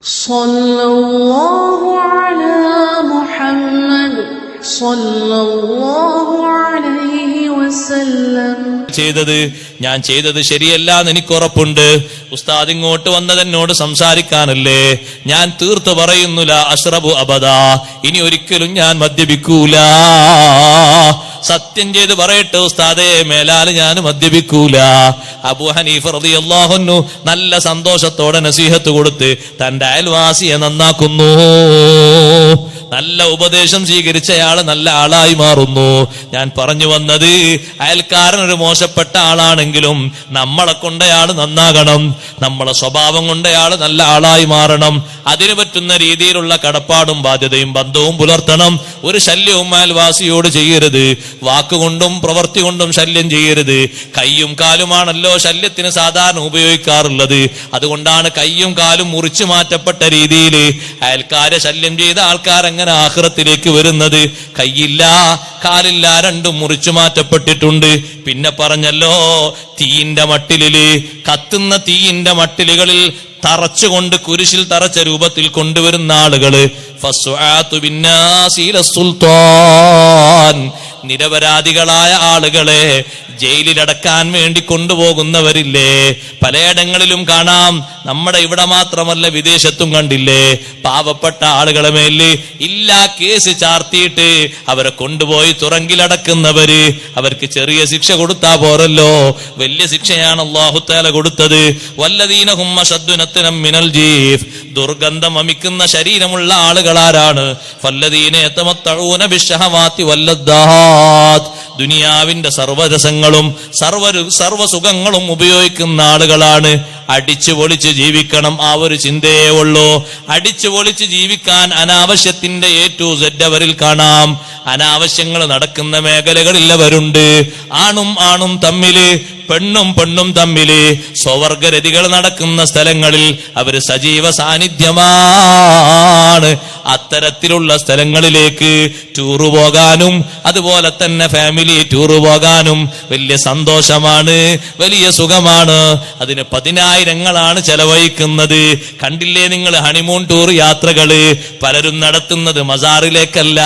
സല്ലല്ലാഹു അലാ മുഹമ്മദ് സല്ലല്ലാഹു അലൈഹി വസല്ലം. ഞാൻ ചെയ്തത് ശരിയല്ലാന്ന് എനിക്ക് ഉറപ്പുണ്ട്. ഉസ്താദ് ഇങ്ങോട്ട് വന്നതെന്നോട് സംസാരിക്കാനല്ലേ. ഞാൻ തീർത്ത് പറയുന്നു, ലാ അശ്റബു അബദാ, ഇനി ഒരിക്കലും ഞാൻ മദ്യപിക്കൂല. സത്യം ചെയ്ത് പറയട്ടെ ഉസ്താദേ, മേലാല് ഞാൻ മദ്യപിക്കൂല. അബൂ ഹനീഫ റളിയല്ലാഹു അൻഹു നല്ല സന്തോഷത്തോടെ നസീഹത്ത് കൊടുത്ത് തന്റെ അയൽവാസിയെ നന്നാക്കുന്നു. നല്ല ഉപദേശം സ്വീകരിച്ചയാള് നല്ല ആളായി മാറുന്നു. ഞാൻ പറഞ്ഞു വന്നത്, അയൽക്കാരൻ ഒരു മോശപ്പെട്ട ആളാണെങ്കിലും നമ്മളെ കൊണ്ടയാള് നന്നാകണം, നമ്മളെ സ്വഭാവം കൊണ്ടയാള് നല്ല ആളായി മാറണം. അതിനു പറ്റുന്ന രീതിയിലുള്ള കടപ്പാടും ബാധ്യതയും ബന്ധവും പുലർത്തണം. ഒരു ശല്യവും അയൽവാസിയോട് ചെയ്യരുത്. വാക്കുകൊണ്ടും പ്രവൃത്തി കൊണ്ടും ശല്യം ചെയ്യരുത്. കയ്യും കാലുമാണല്ലോ ശല്യത്തിന് സാധാരണ ഉപയോഗിക്കാറുള്ളത്. അതുകൊണ്ടാണ് കയ്യും കാലും മുറിച്ചു മാറ്റപ്പെട്ട രീതിയിൽ അയൽക്കാരെ ശല്യം ചെയ്ത ആൾക്കാർ അങ്ങനെ ആഖിറത്തിലേക്ക് വരുന്നത്. കയ്യില്ല കാലില്ല, രണ്ടും മുറിച്ചു മാറ്റപ്പെട്ടിട്ടുണ്ട്. പിന്നെ പറഞ്ഞല്ലോ, തീയിന്റെ മട്ടിലില്, കത്തുന്ന തീയിന്റെ മട്ടിലുകളിൽ തറച്ചുകൊണ്ട് കുരിശിൽ തറച്ച രൂപത്തിൽ കൊണ്ടുവരുന്ന ആളുകള് നിരപരാധികളായ ആളുകളെ ജയിലിലടക്കാൻ വേണ്ടി കൊണ്ടുപോകുന്നവരില്ലേ? പലയിടങ്ങളിലും കാണാം. നമ്മുടെ ഇവിടെ മാത്രമല്ല, വിദേശത്തും കണ്ടില്ലേ? പാവപ്പെട്ട ആളുകളെ മേല് ഇല്ലാ കേസ് ചാർത്തിയിട്ട് അവരെ കൊണ്ടുപോയി തുറങ്കിലടക്കുന്നവര്. അവർക്ക് ചെറിയ ശിക്ഷ കൊടുത്താ പോരല്ലോ, വലിയ ശിക്ഷയാണ് അല്ലാഹു തആല കൊടുത്തത്. വല്ലദീന ഹും അശദ്ദു നത്നം മിനൽ ജീഫ്, ദുർഗന്ധം വമിക്കുന്ന ശരീരമുള്ള ആളുകളാരാണ്? ഫല്ലദീന യതമത്തഊന ബിശ്ശഹവാതി വല്ലദ്ദാത്ത്, ദുനിയാവിന്റെ സർവരസങ്ങളും സർവസുഖങ്ങളും ഉപയോഗിക്കുന്ന ആളുകളാണ്. അടിച്ചു പൊളിച്ച് ജീവിക്കണം, ആ ഒരു ചിന്തയേ ഉള്ളൂ. അടിച്ചു പൊളിച്ച് ജീവിക്കാൻ അനാവശ്യത്തിന്റെ A to Z അവരിൽ കാണാം. അനാവശ്യങ്ങൾ നടക്കുന്ന മേഖലകളിൽ അവരുണ്ട്. ആണും തമ്മില്, പെണ്ണും തമ്മില് സ്വവർഗരതികൾ നടക്കുന്ന സ്ഥലങ്ങളിൽ അവര് സജീവ സാന്നിധ്യമാണ്. അത്തരത്തിലുള്ള സ്ഥലങ്ങളിലേക്ക് ടൂറ് പോകാനും അതുപോലെ തന്നെ ഫാമിലി ടൂറ് പോകാനും വലിയ സന്തോഷമാണ്, വലിയ സുഖമാണ്. അതിന് 10,000 ചെലവഴിക്കുന്നത്. കണ്ടില്ലേ നിങ്ങൾ ഹണിമൂൺ ടൂർ യാത്രകള്? പലരും നടത്തുന്നത് മസാറിലേക്കല്ല,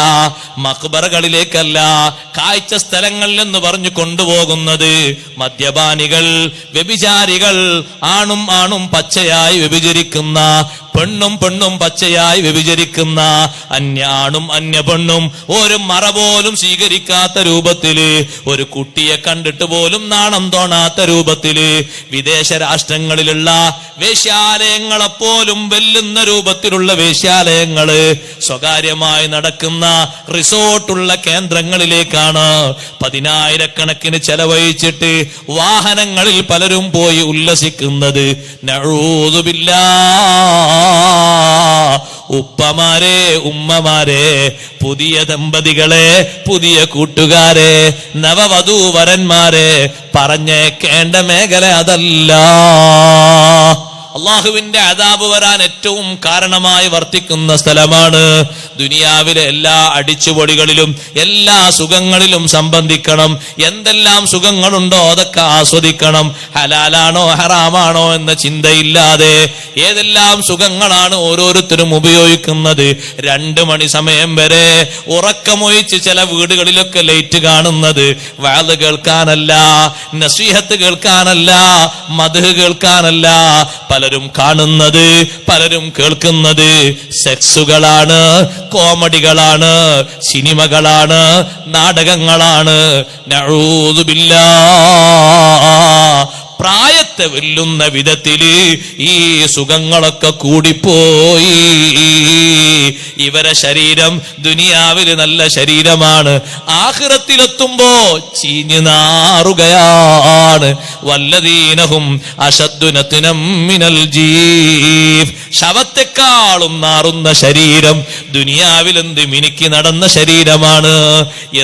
മഖ്ബറകളിലേക്കല്ല, കാഴ്ച സ്ഥലങ്ങളിൽ എന്ന് പറഞ്ഞു കൊണ്ടുപോകുന്നത് മദ്യപാനികൾ, വ്യഭിചാരികൾ, ആണും പച്ചയായി വ്യഭിചരിക്കുന്ന, പെണ്ണും പച്ചയായി വ്യഭിചരിക്കുന്ന, അന്യാണും അന്യ പെണ്ണും ഒരു മറ പോലും സ്വീകരിക്കാത്ത രൂപത്തില്, ഒരു കുട്ടിയെ കണ്ടിട്ട് പോലും നാണം തോന്നാത്ത രൂപത്തില്, വിദേശ രാഷ്ട്രങ്ങളിലുള്ള വേശ്യാലയങ്ങളെപ്പോലും വെല്ലുന്ന രൂപത്തിലുള്ള വേശ്യാലയങ്ങള് സ്വകാര്യമായി നടക്കുന്ന റിസോർട്ടുള്ള കേന്ദ്രങ്ങളിലേക്കാണ് 10,000 ചെലവഴിച്ചിട്ട് വാഹനങ്ങളിൽ പലരും പോയി ഉല്ലസിക്കുന്നത്. നഊദു ബില്ലാഹ്. ഉപ്പമാരെ, ഉമ്മമാരെ, പുതിയ ദമ്പതികളെ, പുതിയ കൂട്ടുകാരെ, നവവധൂവരന്മാരെ പറഞ്ഞേക്കേണ്ട മേഖല അതല്ല. അള്ളാഹുവിന്റെ അദാബ് വരാൻ ഏറ്റവും കാരണമായി വർത്തിക്കുന്ന സ്ഥലമാണ്. ദുനിയാവിലെ എല്ലാ അടിച്ചുപൊടികളിലും എല്ലാ സുഖങ്ങളിലും സംബന്ധിക്കണം. എന്തെല്ലാം സുഖങ്ങളുണ്ടോ അതൊക്കെ ആസ്വദിക്കണം. ഹലാലാണോ ഹറാമാണോ എന്ന ചിന്തയില്ലാതെ ഏതെല്ലാം സുഖങ്ങളാണ് ഓരോരുത്തരും ഉപയോഗിക്കുന്നത്. 2 മണി സമയം വരെ ഉറക്കമൊഴിച്ച് ചില വീടുകളിലൊക്കെ ലൈറ്റ് കാണുന്നത് വഅദ് കേൾക്കാനല്ല, നസീഹത്ത് കേൾക്കാനല്ല, മദ്ഹ് കേൾക്കാനല്ല. പലരും കാണുന്നത്, പലരും കേൾക്കുന്നത് സെക്സുകളാണ്, കോമഡികളാണ്, സിനിമകളാണ്, നാടകങ്ങളാണ്. നഊദു ബില്ലാഹ്. പ്രായത്തെ വെല്ലുന്ന വിധത്തില് ഈ സുഖങ്ങളൊക്കെ കൂടിപ്പോയി. ഇവരെ ശരീരം ദുനിയാവില് നല്ല ശരീരമാണ്, ആഖിറത്തിലെത്തുമ്പോ ചീഞ്ഞു നാറുകയാണ്. വല്ലദീനഹും അശദ്ദു നത്നം മിനൽ ജീഫ്, ശവത്തെക്കാളും നാറുന്ന ശരീരം. ദുനിയാവിൽ എന്ത് മിനുക്കി നടന്ന ശരീരമാണ്,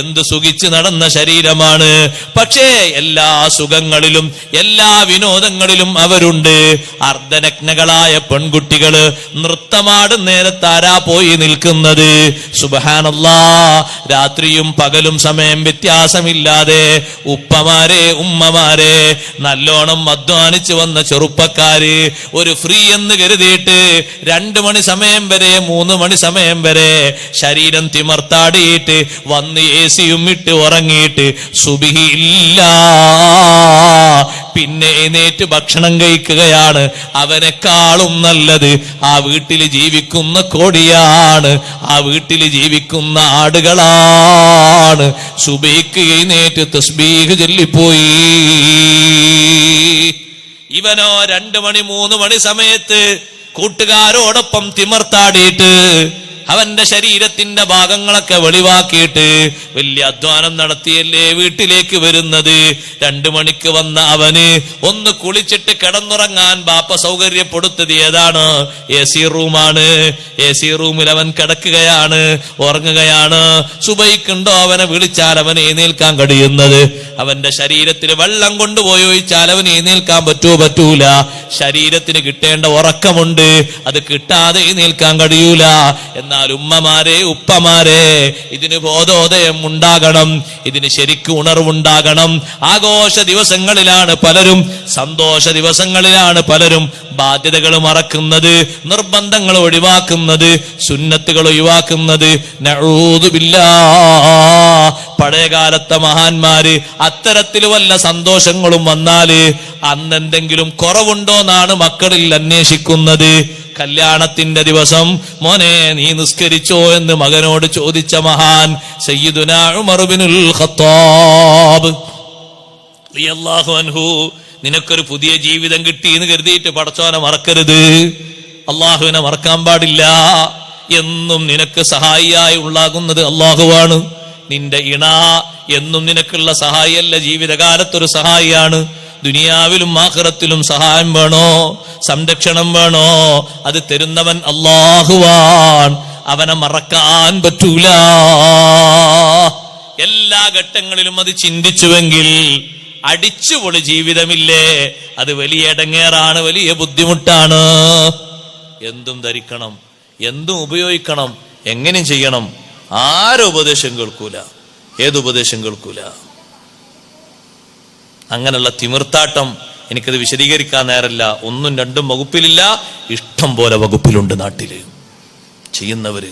എന്ത് സുഖിച്ച് നടന്ന ശരീരമാണ്. പക്ഷേ എല്ലാ സുഖങ്ങളിലും എല്ലാ വിനോദങ്ങളിലും അവരുണ്ട്. അർദ്ധനഗ്നകളായ പെൺകുട്ടികള് നൃത്തമാടും നേരത്താരാ പോയി നിൽക്കുന്നത്? സുബ്ഹാനല്ലാഹ്. രാത്രിയും പകലും സമയം വ്യത്യാസമില്ലാതെ ഉപ്പമാരെ, ഉമ്മമാരെ, നല്ലോണം അധ്വാനിച്ചു വന്ന ചെറുപ്പക്കാര് ഒരു ഫ്രീ എന്ന് കരുതിയിട്ട് 2 മണി സമയം വരെ 3 മണി സമയം വരെ ശരീരം തിമർത്താടിയിട്ട് വന്ന് AC-യും ഇട്ട് ഉറങ്ങിയിട്ട് സുബ്ഹിയില്ല, പിന്നെ എഴുന്നേറ്റ് ഭക്ഷണം കഴിക്കുകയാണ്. അവനെക്കാളും നല്ലത് ആ വീട്ടിൽ ജീവിക്കുന്ന കോടിയാണ്, ആ വീട്ടിൽ ജീവിക്കുന്ന ആടുകളാണ്. സുബഹിക്ക് എഴുന്നേറ്റ് തസ്ബീഹ് ചൊല്ലിപ്പോയി. ഇവനോ 2 മണി 3 മണി സമയത്ത് കൂട്ടുകാരോടൊപ്പം തിമർത്താടിയിട്ട് അവന്റെ ശരീരത്തിന്റെ ഭാഗങ്ങളൊക്കെ വെളിവാക്കിയിട്ട് വലിയ അധ്വാനം നടത്തിയല്ലേ വീട്ടിലേക്ക് വരുന്നത്. 2 മണിക്ക് വന്ന അവന് ഒന്ന് കുളിച്ചിട്ട് കിടന്നുറങ്ങാൻ ബാപ്പ സൗകര്യപ്പെടുത്തത് ഏതാണ്? AC റൂമാണ്. AC റൂമിൽ അവൻ കിടക്കുകയാണ്, ഉറങ്ങുകയാണ്. സുബഹിക്കുണ്ടോ അവനെ വിളിച്ചാൽ അവൻ എഴുന്നേൽക്കാൻ കഴിയുന്നത്? അവന്റെ ശരീരത്തിൽ വെള്ളം കൊണ്ടുപോയി ഒഴിച്ചാൽ അവൻ എഴുന്നേൽക്കാൻ പറ്റൂല. ശരീരത്തിന് കിട്ടേണ്ട ഉറക്കമുണ്ട്, അത് കിട്ടാതെ എഴുന്നേൽക്കാൻ കഴിയൂല. എന്നാൽ ഉമ്മമാരെ, ഉപ്പമാരെ, ഇതിന് ബോധോദയം ഉണ്ടാകണം, ഇതിന് ശരിക്കും ഉണർവുണ്ടാകണം. ആഘോഷ ദിവസങ്ങളിലാണ് പലരും, സന്തോഷ ദിവസങ്ങളിലാണ് പലരും ബാധ്യതകൾ മറക്കുന്നത്, നിർബന്ധങ്ങൾ ഒഴിവാക്കുന്നത്, സുന്നത്തുകൾ ഒഴിവാക്കുന്നത്. നഊദു ബില്ലാഹ്. പഴയകാലത്തെ മഹാന്മാര് അത്തരത്തിൽ വല്ല സന്തോഷങ്ങളും വന്നാല് അന്നെന്തെങ്കിലും കുറവുണ്ടോന്നാണ് മക്കളിൽ അന്വേഷിക്കുന്നത്. കല്യാണത്തിന്റെ ദിവസം മോനെ നീ നിസ്കരിച്ചോ എന്ന് മകനോട് ചോദിച്ച മഹാൻ സയ്യിദുനാ ഉമർ ഇബ്നുൽ ഖത്താബ് റളിയല്ലാഹു അൻഹു. നിനക്കൊരു പുതിയ ജീവിതം കിട്ടി എന്ന് കരുതിയിട്ട് പടച്ചോനെ മറക്കരുത്, അള്ളാഹുവിനെ മറക്കാൻ പാടില്ല. എന്നും നിനക്ക് സഹായിയായി ഉണ്ടാകുന്നത് അള്ളാഹുവാണ്. നിന്റെ ഇണ എന്നും നിനക്കുള്ള സഹായല്ല, ജീവിതകാലത്തൊരു സഹായിയാണ്. ദുനിയാവിലും ആഖിറത്തിലും സഹായം വേണോ, സംരക്ഷണം വേണോ, അത് തരുന്നവൻ അല്ലാഹുവാൻ. അവനെ മറക്കാൻ പറ്റൂല. എല്ലാ ഘട്ടങ്ങളിലും അത് ചിന്തിച്ചുവെങ്കിൽ അടിച്ചുപൊളി ജീവിതമില്ലേ, അത് വലിയ ഇടങ്ങേറാണ്, വലിയ ബുദ്ധിമുട്ടാണ്. എന്തും ധരിക്കണം, എന്തും ഉപയോഗിക്കണം, എങ്ങനെയും ചെയ്യണം. ആരും ഉപദേശം കേൾക്കൂല, ഏതുപദേശം കേൾക്കൂല. അങ്ങനെയുള്ള തിമിർത്താട്ടം എനിക്കത് വിശദീകരിക്കാൻ നേരല്ല. 1ഉം 2ഉം വകുപ്പിലില്ല, ഇഷ്ടം പോലെ വകുപ്പിലുണ്ട് നാട്ടില്. ചെയ്യുന്നവര്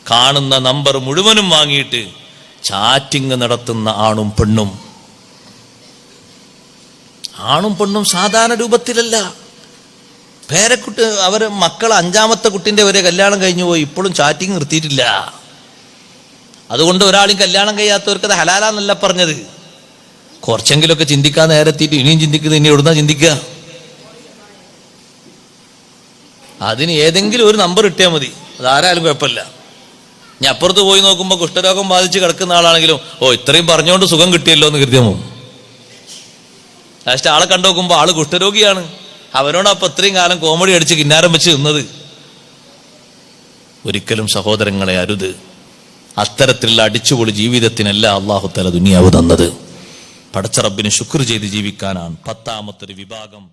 കാണുന്ന നമ്പർ മുഴുവനും വാങ്ങിയിട്ട് ചാറ്റിങ് നടത്തുന്ന ആണും പെണ്ണും. ആണും പെണ്ണും സാധാരണ രൂപത്തിലല്ല. പേരക്കുട്ടി അവര് മക്കൾ 5ാമത്തെ കുട്ടിന്റെ വരെ കല്യാണം കഴിഞ്ഞു പോയി, ഇപ്പോഴും ചാറ്റിങ് നിർത്തിയിട്ടില്ല. അതുകൊണ്ട് ഒരാളും കല്യാണം കഴിയാത്തവർക്ക് അത് ഹലാലാന്നല്ല പറഞ്ഞത്. കുറച്ചെങ്കിലൊക്കെ ചിന്തിക്കാൻ നേരത്തിയിട്ട് ഇനിയും ചിന്തിക്കുന്നത് ഇനി എവിടുന്നാ ചിന്തിക്കുക? അതിന് ഏതെങ്കിലും ഒരു നമ്പർ ഇട്ടിയാൽ മതി, അതാരായാലും കുഴപ്പമില്ല. ഞാൻ അപ്പുറത്ത് പോയി നോക്കുമ്പോൾ കുഷ്ഠരോഗം ബാധിച്ച് കിടക്കുന്ന ആളാണെങ്കിലും ഇത്രയും പറഞ്ഞുകൊണ്ട് സുഖം കിട്ടിയല്ലോ എന്ന് കരുതിയമോ. ലാസ്റ്റ് ആളെ കണ്ടു നോക്കുമ്പോൾ ആള് കുഷ്ഠരോഗിയാണ്. അവനോടൊപ്പം ഇത്രയും കാലം കോമഡി അടിച്ച് കിന്നാരം വെച്ച് നിന്നത്. ഒരിക്കലും സഹോദരങ്ങളെ അരുത്. അത്തരത്തിലുള്ള അടിച്ചുപൊളി ജീവിതത്തിനല്ല അല്ലാഹു തആല ദുനിയാവ് തന്നത്. പടച്ച റബ്ബിന് ശുക്ർ ചെയ്ത് ജീവിക്കാനാണ്. 10ാമത്തെ വിഭാഗം